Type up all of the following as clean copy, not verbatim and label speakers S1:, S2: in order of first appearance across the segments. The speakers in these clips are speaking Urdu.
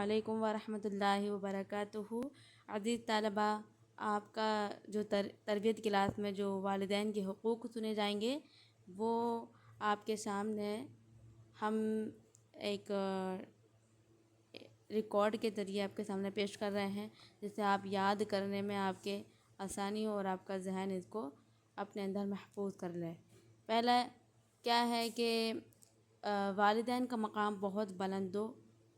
S1: علیکم ورحمۃ اللہ وبرکاتہ۔ عزیز طلبہ، آپ کا جو تربیت کلاس میں جو والدین کے حقوق سنے جائیں گے وہ آپ کے سامنے ہم ایک ریکارڈ کے ذریعے آپ کے سامنے پیش کر رہے ہیں، جسے آپ یاد کرنے میں آپ کے آسانی ہو اور آپ کا ذہن اس کو اپنے اندر محفوظ کر لے۔ پہلا کیا ہے کہ والدین کا مقام بہت بلند و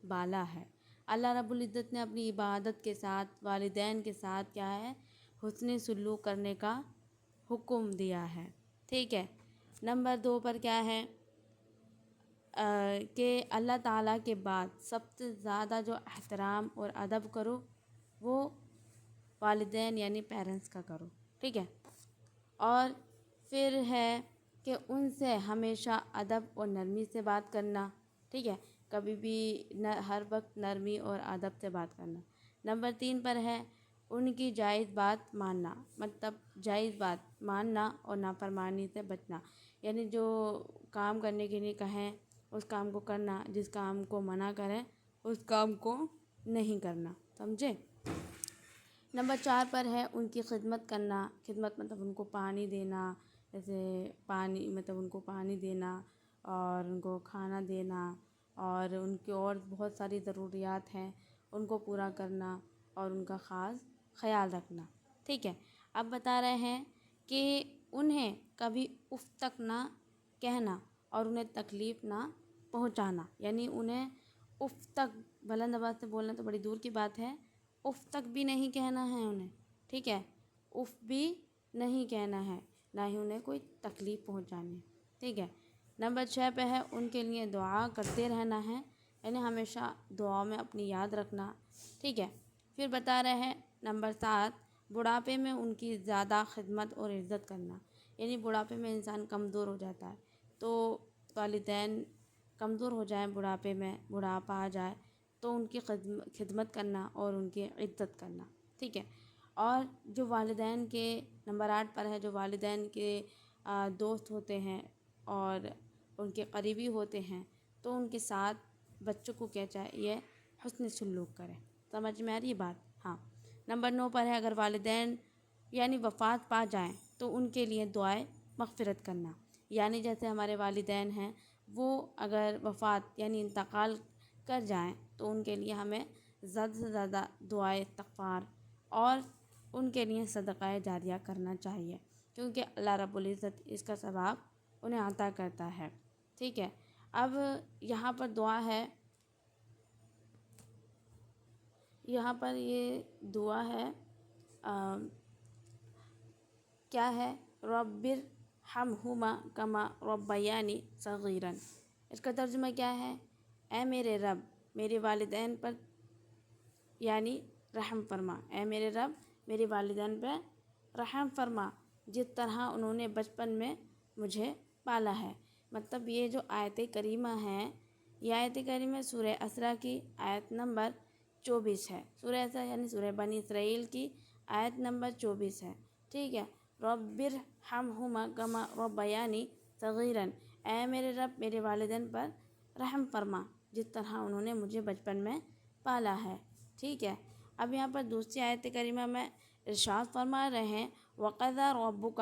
S1: بالا ہے۔ اللہ رب العزت نے اپنی عبادت کے ساتھ والدین کے ساتھ کیا ہے، حسن سلوک کرنے کا حکم دیا ہے، ٹھیک ہے۔ نمبر 2 پر کیا ہے کہ اللہ تعالیٰ کے بعد سب سے زیادہ جو احترام اور ادب کرو وہ والدین یعنی پیرنٹس کا کرو، ٹھیک ہے۔ اور پھر ہے کہ ان سے ہمیشہ ادب اور نرمی سے بات کرنا، ٹھیک ہے، کبھی بھی ہر وقت نرمی اور ادب سے بات کرنا۔ نمبر 3 پر ہے ان کی جائز بات ماننا، مطلب جائز بات ماننا اور نافرمانی سے بچنا، یعنی جو کام کرنے کے لیے کہیں اس کام کو کرنا، جس کام کو منع کریں اس کام کو نہیں کرنا، سمجھے۔ نمبر 4 پر ہے ان کی خدمت کرنا، خدمت مطلب ان کو پانی دینا، جیسے پانی مطلب ان کو پانی دینا اور ان کو کھانا دینا اور ان کی اور بہت ساری ضروریات ہیں ان کو پورا کرنا اور ان کا خاص خیال رکھنا، ٹھیک ہے۔ اب بتا رہے ہیں کہ انہیں کبھی اف تک نہ کہنا اور انہیں تکلیف نہ پہنچانا، یعنی انہیں اف تک، بلند آواز سے بولنا تو بڑی دور کی بات ہے، اف تک بھی نہیں کہنا ہے انہیں، ٹھیک ہے، اف بھی نہیں کہنا ہے، نہ ہی انہیں کوئی تکلیف پہنچانی ہے، ٹھیک ہے۔ نمبر 6 پہ ہے ان کے لیے دعا کرتے رہنا ہے، یعنی ہمیشہ دعا میں اپنی یاد رکھنا، ٹھیک ہے۔ پھر بتا رہے ہیں نمبر 7 بڑھاپے میں ان کی زیادہ خدمت اور عزت کرنا، یعنی بڑھاپے میں انسان کمزور ہو جاتا ہے، تو والدین کمزور ہو جائیں، بڑھاپے میں بڑھاپا آ جائے تو ان کی خدمت کرنا اور ان کی عزت کرنا، ٹھیک ہے۔ اور جو والدین کے نمبر 8 پر ہے جو والدین کے دوست ہوتے ہیں اور ان کے قریبی ہوتے ہیں تو ان کے ساتھ بچوں کو کیا چاہیے، حسن سلوک کریں، سمجھ میں آ رہی ہے بات، ہاں۔ نمبر 9 پر ہے اگر والدین یعنی وفات پا جائیں تو ان کے لیے دعائیں مغفرت کرنا، یعنی جیسے ہمارے والدین ہیں وہ اگر وفات یعنی انتقال کر جائیں تو ان کے لیے ہمیں زیادہ سے زیادہ دعائیں استغفار اور ان کے لیے صدقہ جاریہ کرنا چاہیے، کیونکہ اللہ رب العزت اس کا ثواب انہیں عطا کرتا ہے، ٹھیک ہے۔ اب یہاں پر دعا ہے، یہاں پر یہ دعا ہے کیا ہے، رب ارحمہما کما ربیانی صغیرا، اس کا ترجمہ کیا ہے، اے میرے رب میرے والدین پر یعنی رحم فرما، اے میرے رب میرے والدین پہ رحم فرما جس طرح انہوں نے بچپن میں مجھے پالا ہے۔ مطلب یہ جو آیت کریمہ ہے، یہ آیت کریمہ سورہ اسراء کی آیت نمبر 24 ہے، سورہ اسراء یعنی سورہ بنی اسرائیل کی آیت نمبر 24 ہے، ٹھیک ہے۔ رب ارحمہما کما ربیانی صغیرا، اے میرے رب میرے والدین پر رحم فرما جس طرح انہوں نے مجھے بچپن میں پالا ہے، ٹھیک ہے۔ اب یہاں پر دوسری آیت کریمہ میں ارشاد فرما رہے ہیں وَقَضَىٰ رَبُّكَ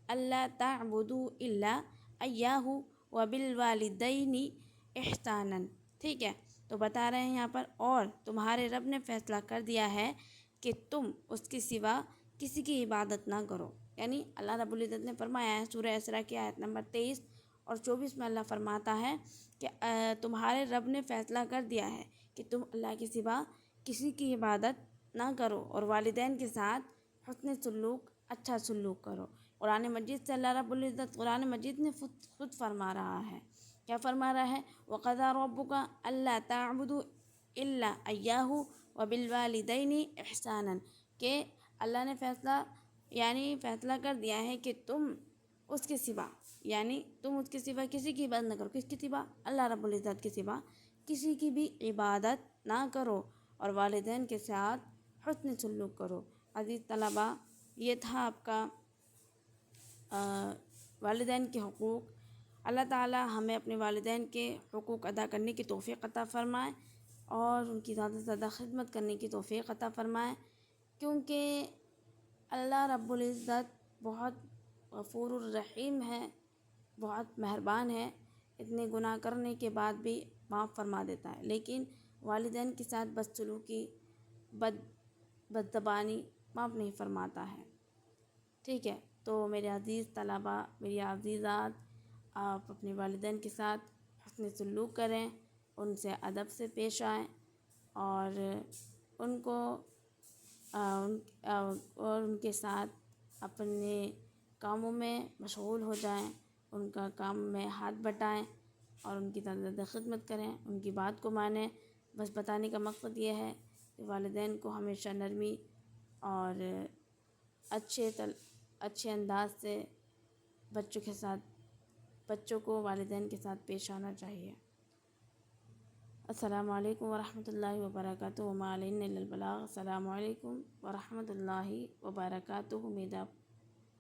S1: أَلَّا تَعْبُدُوا إِلَّا إِيَّاهُ وَبِالْوَالِدَيْنِ إِحْسَانًا، ٹھیک ہے۔ تو بتا رہے ہیں یہاں پر اور تمہارے رب نے فیصلہ کر دیا ہے کہ تم اس کے سوا کسی کی عبادت نہ کرو، یعنی اللہ رب العزت نے فرمایا ہے سورہ اسراء کی آیت نمبر 23 اور 24 میں اللہ فرماتا ہے کہ تمہارے رب نے فیصلہ کر دیا ہے کہ تم اللہ کے سوا کسی کی عبادت نہ کرو اور والدین کے ساتھ حسن سلوک، اچھا سلوک کرو۔ قرآن مجید سے اللہ رب العزت قرآن مجید میں خود فرما رہا ہے، کیا فرما رہا ہے، وَقَضَىٰ رَبُّكَ أَلَّا تَعْبُدُوا إِلَّا إِيَّاهُ وَبِالْوَالِدَيْنِ إِحْسَانًا، کہ اللہ نے فیصلہ کر دیا ہے کہ تم اس کے سوا یعنی تم اس کے سوا کسی کی عبادت نہ کرو، کس کے سوا، اللہ رب العزت کے سوا کسی کی بھی عبادت نہ کرو اور والدین کے ساتھ حسن سلوک کرو۔ عزیز طلبہ، یہ تھا آپ کا والدین کے حقوق۔ اللہ تعالی ہمیں اپنے والدین کے حقوق ادا کرنے کی توفیق عطا فرمائے اور ان کی زیادہ سے زیادہ خدمت کرنے کی توفیق عطا فرمائے، کیونکہ اللہ رب العزت بہت غفور الرحیم ہے، بہت مہربان ہے، اتنے گناہ کرنے کے بعد بھی معاف فرما دیتا ہے، لیکن والدین کے ساتھ بدسلوکی، بدزبانی معاف نہیں فرماتا ہے۔ ٹھیک ہے، تو میرے عزیز طلباء، میری عزیزات، آپ اپنے والدین کے ساتھ حسن سلوک کریں، ان سے ادب سے پیش آئیں، اور ان کو اور ان کے ساتھ اپنے کاموں میں مشغول ہو جائیں، ان کا کام میں ہاتھ بٹائیں اور ان کی زیادہ خدمت کریں، ان کی بات کو مانیں۔ بس بتانے کا مقصد یہ ہے کہ والدین کو ہمیشہ نرمی اور اچھے انداز سے بچوں کو والدین کے ساتھ پیش آنا چاہیے۔ السلام علیکم ورحمۃ اللہ وبرکاتہ، وما علینا الا البلاغ۔ السلام علیکم ورحمۃ اللہ وبرکاتہ۔